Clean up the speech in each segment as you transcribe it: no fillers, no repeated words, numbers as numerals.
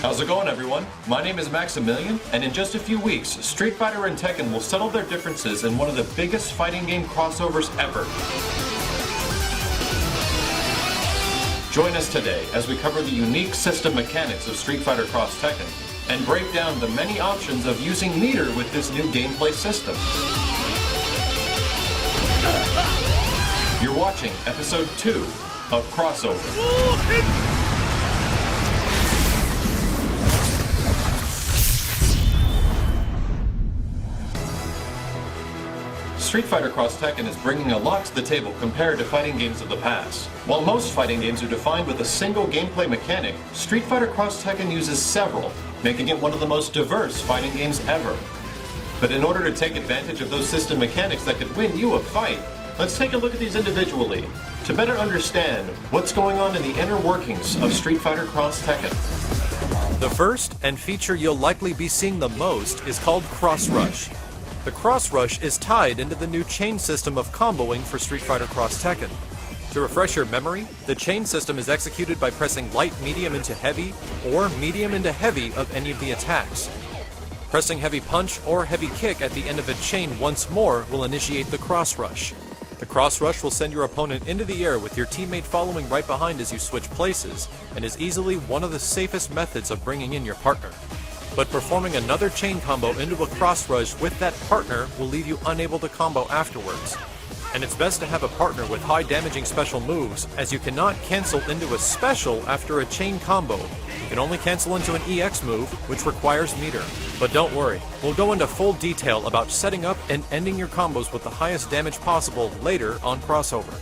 How's it going, everyone? My name is Maximilian, and in just a few weeks, Street Fighter and Tekken will settle their differences in one of the biggest fighting game crossovers ever. Join us today as we cover the unique system mechanics of Street Fighter X Tekken and break down the many options of using meter with this new gameplay system. You're watching episode 2 of Crossover. Street Fighter X Tekken is bringing a lot to the table compared to fighting games of the past. While most fighting games are defined with a single gameplay mechanic, Street Fighter X Tekken uses several, making it one of the most diverse fighting games ever. But in order to take advantage of those system mechanics that could win you a fight, let's take a look at these individually to better understand what's going on in the inner workings of Street Fighter X Tekken. The first, and feature you'll likely be seeing the most, is called Cross Rush. The Cross Rush is tied into the new chain system of comboing for Street Fighter X Tekken. To refresh your memory, the chain system is executed by pressing light medium into heavy, or medium into heavy of any of the attacks. Pressing heavy punch or heavy kick at the end of a chain once more will initiate the Cross Rush. The Cross Rush will send your opponent into the air with your teammate following right behind as you switch places, and is easily one of the safest methods of bringing in your partner. But performing another chain combo into a cross rush with that partner will leave you unable to combo afterwards. And it's best to have a partner with high damaging special moves, as you cannot cancel into a special after a chain combo. You can only cancel into an EX move, which requires meter. But don't worry, we'll go into full detail about setting up and ending your combos with the highest damage possible later on Crossover.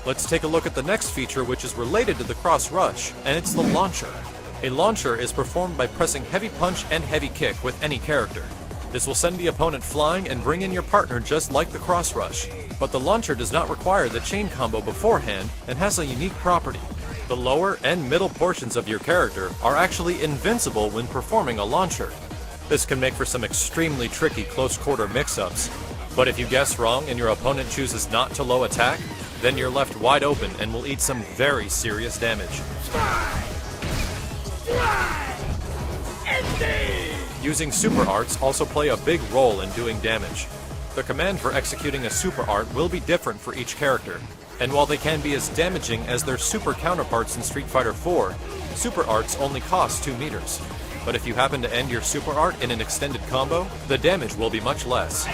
Let's take a look at the next feature, which is related to the cross rush, and it's the launcher. A launcher is performed by pressing heavy punch and heavy kick with any character. This will send the opponent flying and bring in your partner just like the cross rush. But the launcher does not require the chain combo beforehand and has a unique property. The lower and middle portions of your character are actually invincible when performing a launcher. This can make for some extremely tricky close quarter mix-ups. But if you guess wrong and your opponent chooses not to low attack, then you're left wide open and will eat some very serious damage. Using super arts also play a big role in doing damage. The command for executing a super art will be different for each character, and while they can be as damaging as their super counterparts in Street Fighter 4, super arts only cost 2 meters. But if you happen to end your super art in an extended combo, the damage will be much less.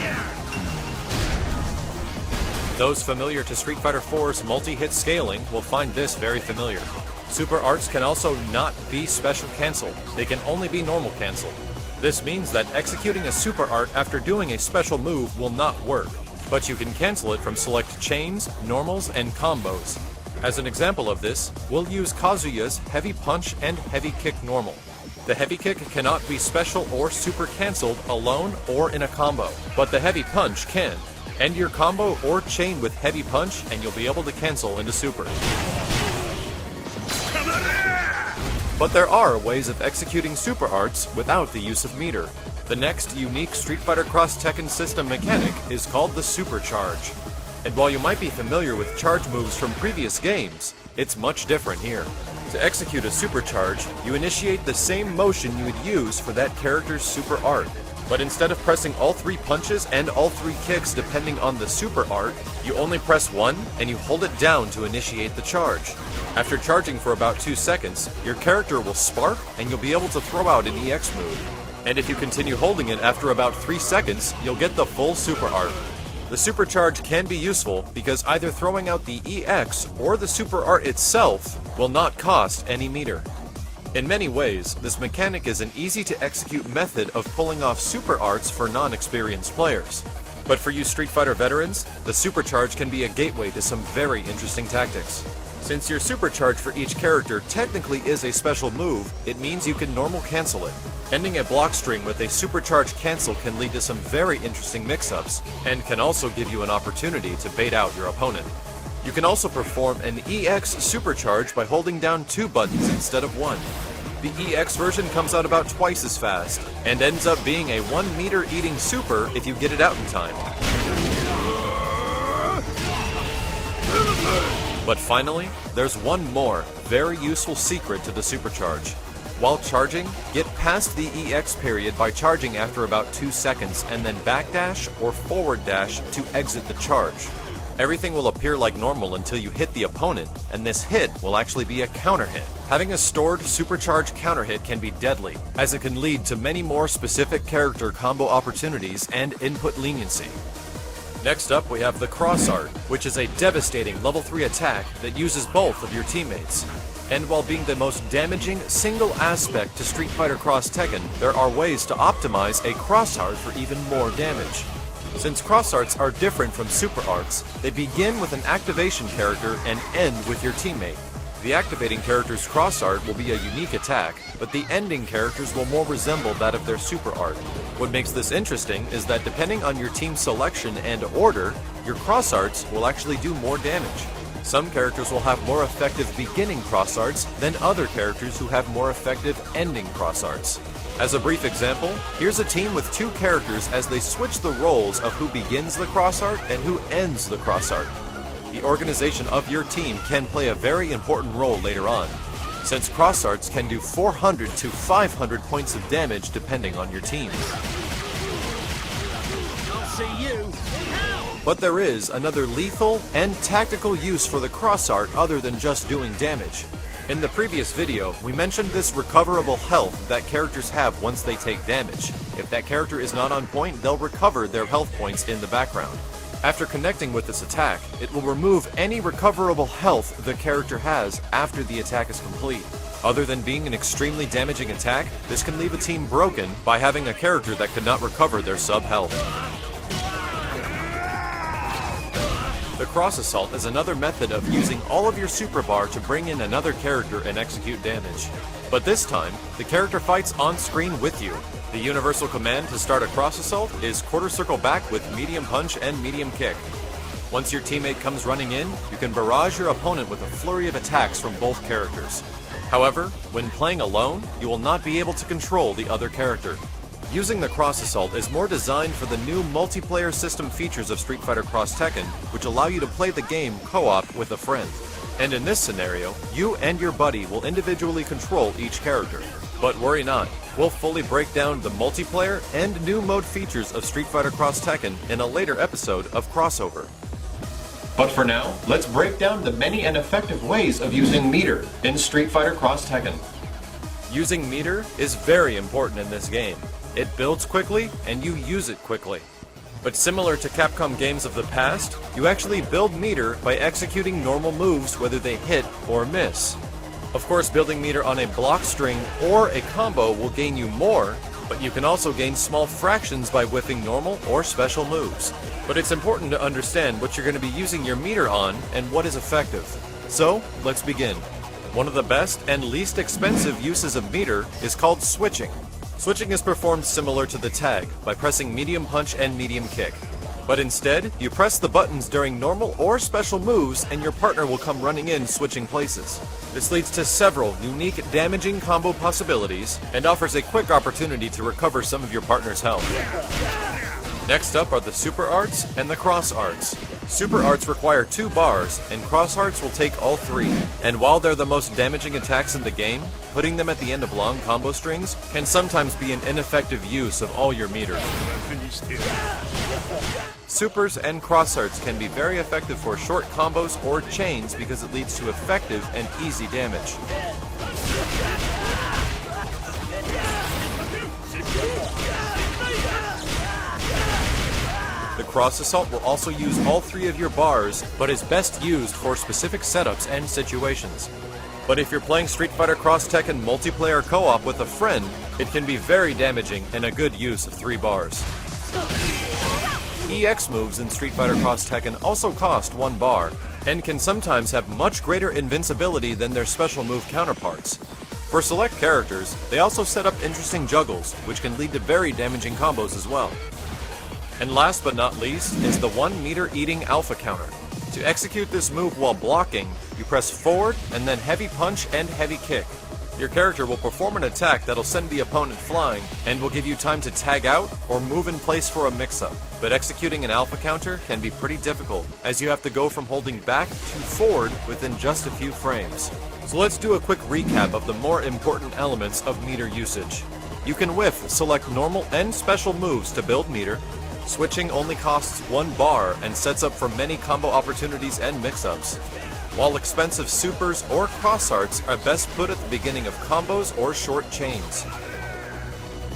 Those familiar to Street Fighter 4's multi-hit scaling will find this very familiar. Super arts can also not be special cancel, they can only be normal cancel. This means that executing a super art after doing a special move will not work, but you can cancel it from select chains, normals, and combos. As an example of this, we'll use Kazuya's heavy punch and heavy kick normal. The heavy kick cannot be special or super cancelled alone or in a combo, but the heavy punch can. End your combo or chain with heavy punch and you'll be able to cancel into super. But there are ways of executing super arts without the use of meter. The next unique Street Fighter X Tekken system mechanic is called the Supercharge. And while you might be familiar with charge moves from previous games, it's much different here. To execute a Supercharge, you initiate the same motion you would use for that character's super art. But instead of pressing all 3 punches and all 3 kicks depending on the super art, you only press one and you hold it down to initiate the charge. After charging for about 2 seconds, your character will spark and you'll be able to throw out an EX move. And if you continue holding it after about 3 seconds, you'll get the full super art. The Supercharge can be useful because either throwing out the EX or the super art itself will not cost any meter. In many ways, this mechanic is an easy-to-execute method of pulling off super arts for non-experienced players. But for you Street Fighter veterans, the Supercharge can be a gateway to some very interesting tactics. Since your Supercharge for each character technically is a special move, it means you can normal cancel it. Ending a block string with a Supercharge cancel can lead to some very interesting mix-ups, and can also give you an opportunity to bait out your opponent. You can also perform an EX Supercharge by holding down 2 buttons instead of 1. The EX version comes out about twice as fast, and ends up being a 1 meter eating super if you get it out in time. But finally, there's one more very useful secret to the Supercharge. While charging, get past the EX period by charging after about 2 seconds and then backdash or forward dash to exit the charge. Everything will appear like normal until you hit the opponent, and this hit will actually be a counter hit. Having a stored supercharged counter hit can be deadly, as it can lead to many more specific character combo opportunities and input leniency. Next up, we have the cross art, which is a devastating level 3 attack that uses both of your teammates. And while being the most damaging single aspect to Street Fighter X Tekken, there are ways to optimize a cross art for even more damage. Since cross arts are different from super arts, they begin with an activation character and end with your teammate. The activating character's cross art will be a unique attack, but the ending characters will more resemble that of their super art. What makes this interesting is that depending on your team selection and order, your cross arts will actually do more damage. Some characters will have more effective beginning cross arts than other characters who have more effective ending cross arts. As a brief example, here's a team with 2 characters as they switch the roles of who begins the cross art and who ends the cross art. The organization of your team can play a very important role later on, since cross arts can do 400 to 500 points of damage depending on your team. I'll see you. But there is another lethal and tactical use for the cross art other than just doing damage. In the previous video, we mentioned this recoverable health that characters have once they take damage. If that character is not on point, they'll recover their health points in the background. After connecting with this attack, it will remove any recoverable health the character has after the attack is complete. Other than being an extremely damaging attack, this can leave a team broken by having a character that could not recover their sub-health. The cross assault is another method of using all of your super bar to bring in another character and execute damage. But this time, the character fights on screen with you. The universal command to start a cross assault is quarter circle back with medium punch and medium kick. Once your teammate comes running in, you can barrage your opponent with a flurry of attacks from both characters. However, when playing alone, you will not be able to control the other character. Using the cross assault is more designed for the new multiplayer system features of Street Fighter X Tekken, which allow you to play the game co-op with a friend. And in this scenario, you and your buddy will individually control each character. But worry not, we'll fully break down the multiplayer and new mode features of Street Fighter X Tekken in a later episode of Crossover. But for now, let's break down the many and effective ways of using meter in Street Fighter X Tekken. Using meter is very important in this game. It builds quickly, and you use it quickly. But similar to Capcom games of the past, you actually build meter by executing normal moves whether they hit or miss. Of course, building meter on a block string or a combo will gain you more, but you can also gain small fractions by whiffing normal or special moves. But it's important to understand what you're going to be using your meter on and what is effective. So, let's begin. One of the best and least expensive uses of meter is called switching. Switching is performed similar to the tag, by pressing medium punch and medium kick. But instead, you press the buttons during normal or special moves and your partner will come running in switching places. This leads to several unique damaging combo possibilities and offers a quick opportunity to recover some of your partner's health. Next up are the super arts and the cross arts. Super arts require 2 bars, and cross arts will take all 3. And while they're the most damaging attacks in the game, putting them at the end of long combo strings can sometimes be an ineffective use of all your meter. Supers and cross arts can be very effective for short combos or chains because it leads to effective and easy damage. The cross assault will also use all 3 of your bars, but is best used for specific setups and situations. But if you're playing Street Fighter X Tekken multiplayer co-op with a friend, it can be very damaging and a good use of 3 bars. EX moves in Street Fighter X Tekken also cost 1 bar, and can sometimes have much greater invincibility than their special move counterparts. For select characters, they also set up interesting juggles, which can lead to very damaging combos as well. And last but not least is the 1 meter eating alpha counter. To execute this move while blocking, you press forward and then heavy punch and heavy kick. Your character will perform an attack that'll send the opponent flying and will give you time to tag out or move in place for a mix-up. But executing an alpha counter can be pretty difficult, as you have to go from holding back to forward within just a few frames. So let's do a quick recap of the more important elements of meter usage. You can whiff, select normal and special moves to build meter. Switching only costs 1 bar and sets up for many combo opportunities and mix-ups. While expensive supers or cross arts are best put at the beginning of combos or short chains.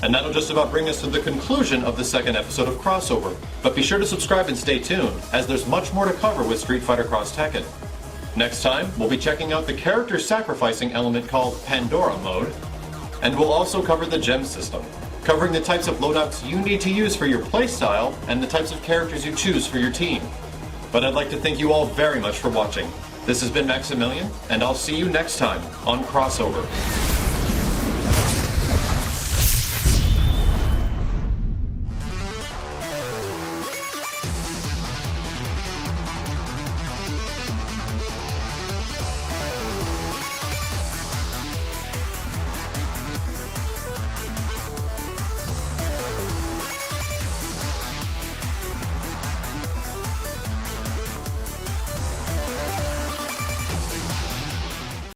And that'll just about bring us to the conclusion of the second episode of Crossover. But be sure to subscribe and stay tuned, as there's much more to cover with Street Fighter X Tekken. Next time, we'll be checking out the character sacrificing element called Pandora Mode, and we'll also cover the gem system, covering the types of loadouts you need to use for your playstyle and the types of characters you choose for your team. But I'd like to thank you all very much for watching. This has been Maximilian, and I'll see you next time on Crossover.